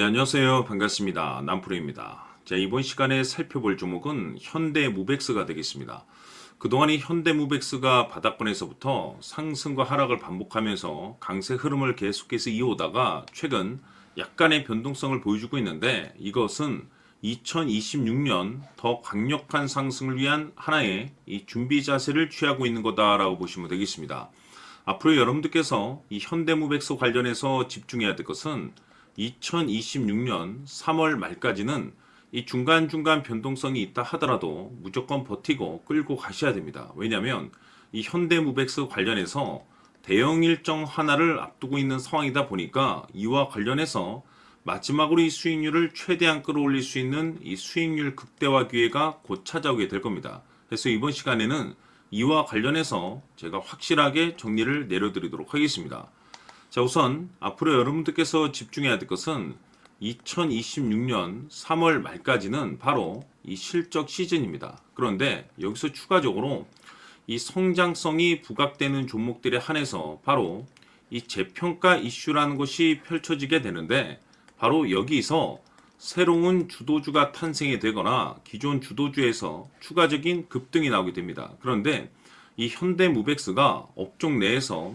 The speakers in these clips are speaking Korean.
안녕하세요. 반갑습니다. 남프로입니다. 자, 이번 시간에 살펴볼 종목은 현대무백스가 되겠습니다. 그동안 이 현대무백스가 바닥권에서부터 상승과 하락을 반복하면서 강세 흐름을 계속해서 이어오다가 최근 약간의 변동성을 보여주고 있는데, 이것은 2026년 더 강력한 상승을 위한 하나의 이 준비 자세를 취하고 있는 거다라고 보시면 되겠습니다. 앞으로 여러분들께서 이 현대무백스 관련해서 집중해야 될 것은 2026년 3월 말까지는 이 중간중간 변동성이 있다 하더라도 무조건 버티고 끌고 가셔야 됩니다. 왜냐하면 이 현대무백스 관련해서 대형 일정 하나를 앞두고 있는 상황이다 보니까 이와 관련해서 마지막으로 이 수익률을 최대한 끌어올릴 수 있는 이 수익률 극대화 기회가 곧 찾아오게 될 겁니다. 그래서 이번 시간에는 이와 관련해서 제가 확실하게 정리를 내려드리도록 하겠습니다. 자, 우선 앞으로 여러분들께서 집중해야 될 것은 2026년 3월 말까지는 바로 이 실적 시즌입니다. 그런데 여기서 추가적으로 이 성장성이 부각되는 종목들에 한해서 바로 이 재평가 이슈라는 것이 펼쳐지게 되는데, 바로 여기서 새로운 주도주가 탄생이 되거나 기존 주도주에서 추가적인 급등이 나오게 됩니다. 그런데 이 현대무백스가 업종 내에서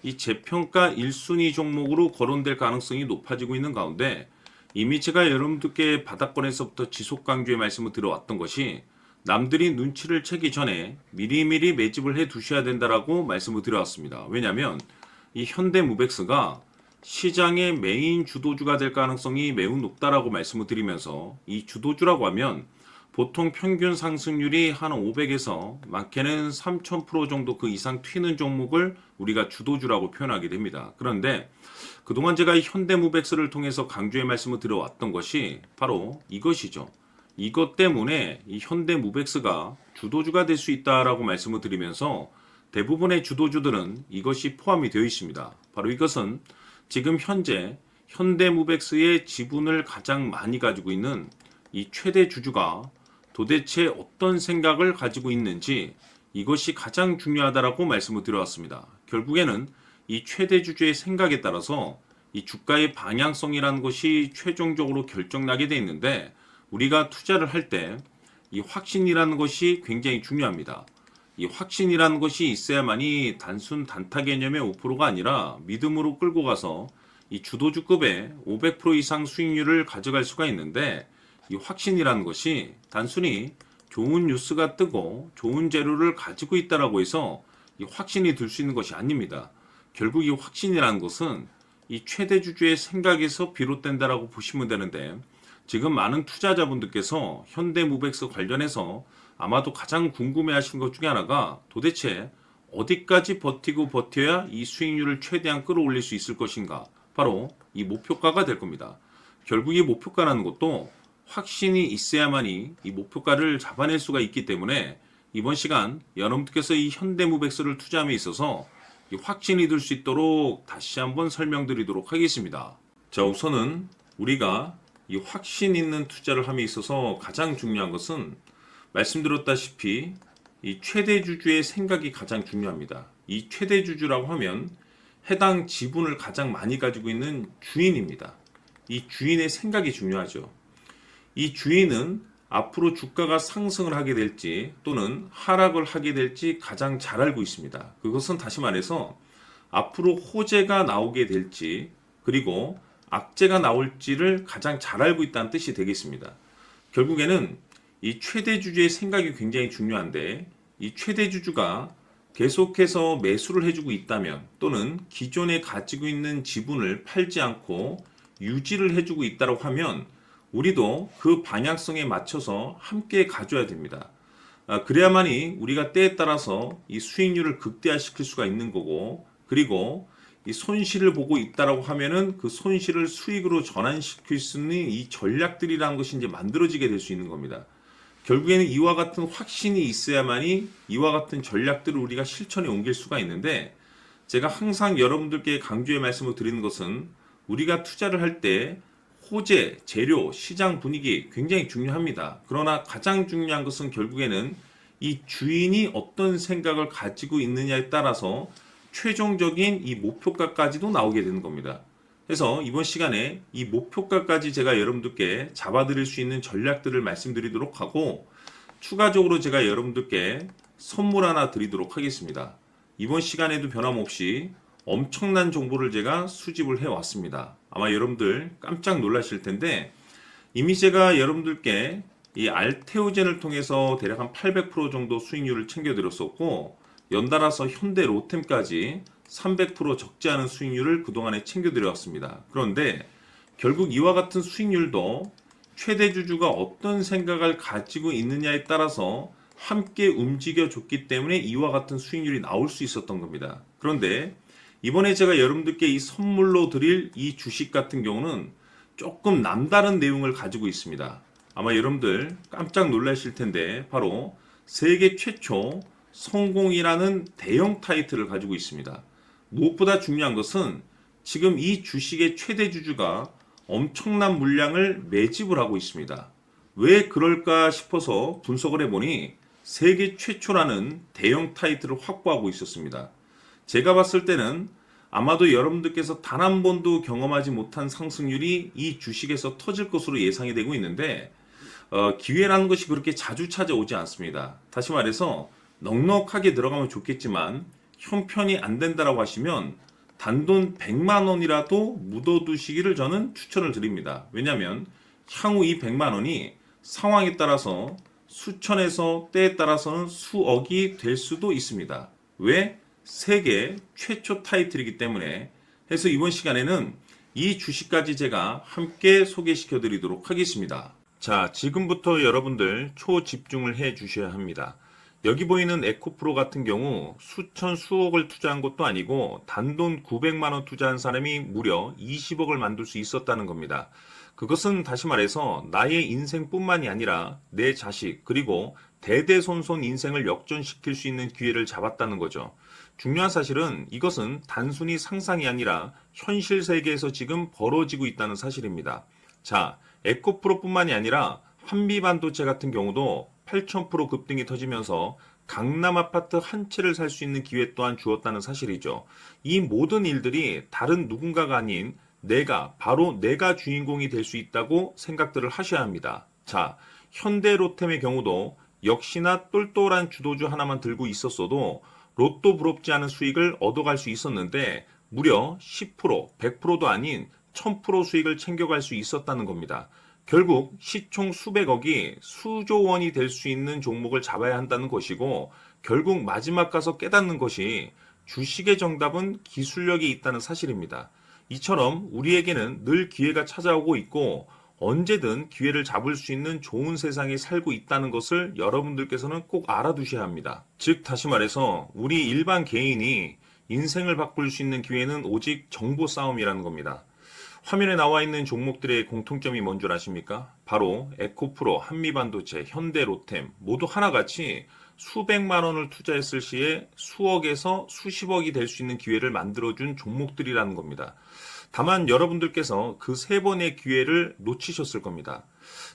이 재평가 1순위 종목으로 거론될 가능성이 높아지고 있는 가운데, 이미 제가 여러분들께 바닥권에서부터 지속 강조의 말씀을 드려왔던 것이 남들이 눈치를 채기 전에 미리미리 매집을 해 두셔야 된다라고 말씀을 드려왔습니다. 왜냐하면 이 현대무백스가 시장의 메인 주도주가 될 가능성이 매우 높다라고 말씀을 드리면서, 이 주도주라고 하면 보통 평균 상승률이 한 500에서 많게는 3000% 정도 그 이상 튀는 종목을 우리가 주도주라고 표현하게 됩니다. 그런데 그동안 제가 이 현대무백스를 통해서 강조의 말씀을 드려왔던 것이 바로 이것이죠. 이것 때문에 이 현대무백스가 주도주가 될 수 있다라고 말씀을 드리면서 대부분의 주도주들은 이것이 포함이 되어 있습니다. 바로 이것은 지금 현재 현대무백스의 지분을 가장 많이 가지고 있는 이 최대 주주가 도대체 어떤 생각을 가지고 있는지, 이것이 가장 중요하다라고 말씀을 드려왔습니다. 결국에는 이 최대 주주의 생각에 따라서 이 주가의 방향성이라는 것이 최종적으로 결정나게 되어 있는데, 우리가 투자를 할 때 이 확신이라는 것이 굉장히 중요합니다. 이 확신이라는 것이 있어야만이 단순 단타 개념의 5%가 아니라 믿음으로 끌고 가서 이 주도주급의 500% 이상 수익률을 가져갈 수가 있는데, 이 확신이라는 것이 단순히 좋은 뉴스가 뜨고 좋은 재료를 가지고 있다라고 해서 이 확신이 들 수 있는 것이 아닙니다. 결국 이 확신이라는 것은 이 최대 주주의 생각에서 비롯된다라고 보시면 되는데, 지금 많은 투자자분들께서 현대무백스 관련해서 아마도 가장 궁금해하시는 것 중에 하나가 도대체 어디까지 버티고 버텨야 이 수익률을 최대한 끌어올릴 수 있을 것인가, 바로 이 목표가가 될 겁니다. 결국 이 목표가라는 것도 확신이 있어야만이 이 목표가를 잡아낼 수가 있기 때문에 이번 시간 여러분들께서 이 현대무백스를 투자함에 있어서 이 확신이 들 수 있도록 다시 한번 설명드리도록 하겠습니다. 자, 우선은 우리가 이 확신 있는 투자를 함에 있어서 가장 중요한 것은 말씀드렸다시피 이 최대 주주의 생각이 가장 중요합니다. 이 최대 주주라고 하면 해당 지분을 가장 많이 가지고 있는 주인입니다. 이 주인의 생각이 중요하죠. 이 주인은 앞으로 주가가 상승을 하게 될지 또는 하락을 하게 될지 가장 잘 알고 있습니다. 그것은 다시 말해서 앞으로 호재가 나오게 될지 그리고 악재가 나올지를 가장 잘 알고 있다는 뜻이 되겠습니다. 결국에는 이 최대 주주의 생각이 굉장히 중요한데, 이 최대 주주가 계속해서 매수를 해주고 있다면 또는 기존에 가지고 있는 지분을 팔지 않고 유지를 해주고 있다고 하면 우리도 그 방향성에 맞춰서 함께 가져야 됩니다. 그래야만이 우리가 때에 따라서 이 수익률을 극대화시킬 수가 있는 거고, 그리고 이 손실을 보고 있다라고 하면은 그 손실을 수익으로 전환시킬 수 있는 이 전략들이라는 것이 이제 만들어지게 될 수 있는 겁니다. 결국에는 이와 같은 확신이 있어야만이 이와 같은 전략들을 우리가 실천에 옮길 수가 있는데, 제가 항상 여러분들께 강조의 말씀을 드리는 것은 우리가 투자를 할 때 호재, 재료, 시장 분위기 굉장히 중요합니다. 그러나 가장 중요한 것은 결국에는 이 주인이 어떤 생각을 가지고 있느냐에 따라서 최종적인 이 목표가까지도 나오게 되는 겁니다. 그래서 이번 시간에 이 목표가까지 제가 여러분들께 잡아드릴 수 있는 전략들을 말씀드리도록 하고, 추가적으로 제가 여러분들께 선물 하나 드리도록 하겠습니다. 이번 시간에도 변함없이 엄청난 정보를 제가 수집을 해왔습니다. 아마 여러분들 깜짝 놀라실 텐데, 이미 제가 여러분들께 이 알테오젠을 통해서 대략 한 800% 정도 수익률을 챙겨드렸었고, 연달아서 현대 로템까지 300% 적지 않은 수익률을 그동안에 챙겨드렸습니다. 그런데 결국 이와 같은 수익률도 최대 주주가 어떤 생각을 가지고 있느냐에 따라서 함께 움직여줬기 때문에 이와 같은 수익률이 나올 수 있었던 겁니다. 그런데 이번에 제가 여러분들께 이 선물로 드릴 이 주식 같은 경우는 조금 남다른 내용을 가지고 있습니다. 아마 여러분들 깜짝 놀라실 텐데, 바로 세계 최초 성공이라는 대형 타이틀을 가지고 있습니다. 무엇보다 중요한 것은 지금 이 주식의 최대 주주가 엄청난 물량을 매집을 하고 있습니다. 왜 그럴까 싶어서 분석을 해보니 세계 최초라는 대형 타이틀을 확보하고 있었습니다. 제가 봤을 때는 아마도 여러분들께서 단 한 번도 경험하지 못한 상승률이 이 주식에서 터질 것으로 예상이 되고 있는데, 기회라는 것이 그렇게 자주 찾아오지 않습니다. 다시 말해서 넉넉하게 들어가면 좋겠지만 형편이 안 된다라고 하시면 단돈 100만 원이라도 묻어두시기를 저는 추천을 드립니다. 왜냐하면 향후 이 100만 원이 상황에 따라서 수천에서 때에 따라서는 수억이 될 수도 있습니다. 왜? 세계 최초 타이틀이기 때문에. 해서 이번 시간에는 이 주식까지 제가 함께 소개시켜 드리도록 하겠습니다. 자, 지금부터 여러분들 초집중을 해 주셔야 합니다. 여기 보이는 에코프로 같은 경우 수천 수억을 투자한 것도 아니고 단돈 900만 원 투자한 사람이 무려 20억을 만들 수 있었다는 겁니다. 그것은 다시 말해서 나의 인생뿐만이 아니라 내 자식 그리고 대대손손 인생을 역전시킬 수 있는 기회를 잡았다는 거죠. 중요한 사실은 이것은 단순히 상상이 아니라 현실 세계에서 지금 벌어지고 있다는 사실입니다. 자, 에코프로뿐만이 아니라 한미반도체 같은 경우도 8,000% 급등이 터지면서 강남 아파트 한 채를 살 수 있는 기회 또한 주었다는 사실이죠. 이 모든 일들이 다른 누군가가 아닌 바로 내가 주인공이 될 수 있다고 생각들을 하셔야 합니다. 자, 현대로템의 경우도 역시나 똘똘한 주도주 하나만 들고 있었어도 로또 부럽지 않은 수익을 얻어갈 수 있었는데 무려 10%, 100%도 아닌 1000% 수익을 챙겨갈 수 있었다는 겁니다. 결국 시총 수백억이 수조 원이 될 수 있는 종목을 잡아야 한다는 것이고, 결국 마지막 가서 깨닫는 것이 주식의 정답은 기술력이 있다는 사실입니다. 이처럼 우리에게는 늘 기회가 찾아오고 있고 언제든 기회를 잡을 수 있는 좋은 세상에 살고 있다는 것을 여러분들께서는 꼭 알아두셔야 합니다. 즉 다시 말해서 우리 일반 개인이 인생을 바꿀 수 있는 기회는 오직 정보 싸움이라는 겁니다. 화면에 나와 있는 종목들의 공통점이 뭔 줄 아십니까? 바로 에코프로, 한미반도체, 현대로템 모두 하나같이 수백만 원을 투자했을 시에 수억에서 수십억이 될 수 있는 기회를 만들어준 종목들이라는 겁니다. 다만 여러분들께서 그 세 번의 기회를 놓치셨을 겁니다.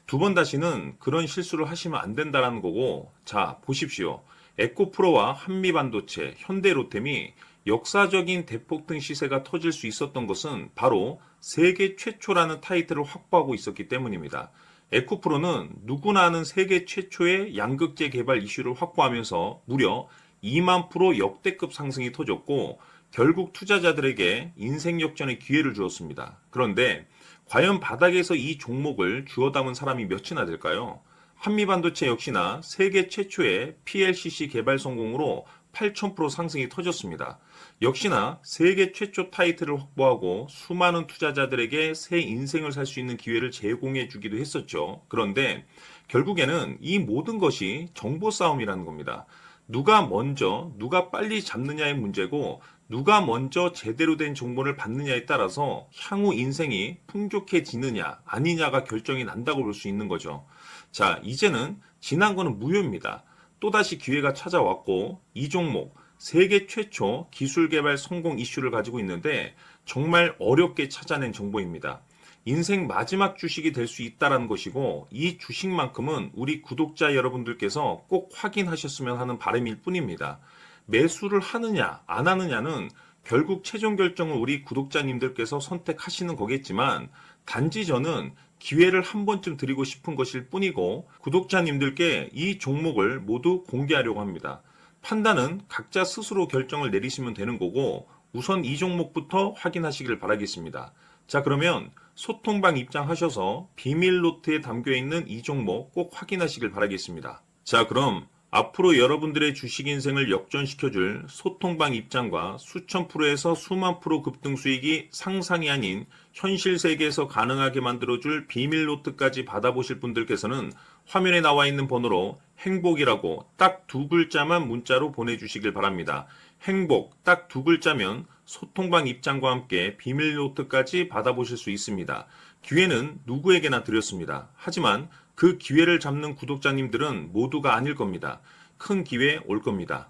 두 번 다시는 그런 실수를 하시면 안 된다는 거고, 자 보십시오. 에코프로와 한미반도체, 현대로템이 역사적인 대폭등 시세가 터질 수 있었던 것은 바로 세계 최초라는 타이틀을 확보하고 있었기 때문입니다. 에코프로는 누구나 아는 세계 최초의 양극재 개발 이슈를 확보하면서 무려 2만 프로 역대급 상승이 터졌고 결국 투자자들에게 인생 역전의 기회를 주었습니다. 그런데 과연 바닥에서 이 종목을 주워 담은 사람이 몇이나 될까요? 한미반도체 역시나 세계 최초의 PLCC 개발 성공으로 8,000% 상승이 터졌습니다. 역시나 세계 최초 타이틀을 확보하고 수많은 투자자들에게 새 인생을 살 수 있는 기회를 제공해 주기도 했었죠. 그런데 결국에는 이 모든 것이 정보 싸움이라는 겁니다. 누가 먼저, 누가 빨리 잡느냐의 문제고 누가 먼저 제대로 된 정보를 받느냐에 따라서 향후 인생이 풍족해지느냐 아니냐가 결정이 난다고 볼 수 있는 거죠. 자, 이제는 지난 거는 무효입니다. 또다시 기회가 찾아왔고 이 종목 세계 최초 기술 개발 성공 이슈를 가지고 있는데 정말 어렵게 찾아낸 정보입니다. 인생 마지막 주식이 될 수 있다는 것이고 이 주식만큼은 우리 구독자 여러분들께서 꼭 확인하셨으면 하는 바람일 뿐입니다. 매수를 하느냐 안 하느냐는 결국 최종 결정을 우리 구독자님들께서 선택하시는 거겠지만 단지 저는 기회를 한 번쯤 드리고 싶은 것일 뿐이고 구독자님들께 이 종목을 모두 공개하려고 합니다. 판단은 각자 스스로 결정을 내리시면 되는 거고 우선 이 종목부터 확인하시길 바라겠습니다. 자, 그러면 소통방 입장하셔서 비밀 노트에 담겨 있는 이 종목 꼭 확인하시길 바라겠습니다. 자, 그럼 앞으로 여러분들의 주식 인생을 역전시켜줄 소통방 입장과 수천 프로에서 수만 프로 급등 수익이 상상이 아닌 현실 세계에서 가능하게 만들어줄 비밀 노트까지 받아보실 분들께서는 화면에 나와 있는 번호로 행복이라고 딱 두 글자만 문자로 보내주시길 바랍니다. 행복 딱 두 글자면 소통방 입장과 함께 비밀 노트까지 받아보실 수 있습니다. 기회는 누구에게나 드렸습니다. 하지만 그 기회를 잡는 구독자님들은 모두가 아닐 겁니다. 큰 기회 올 겁니다.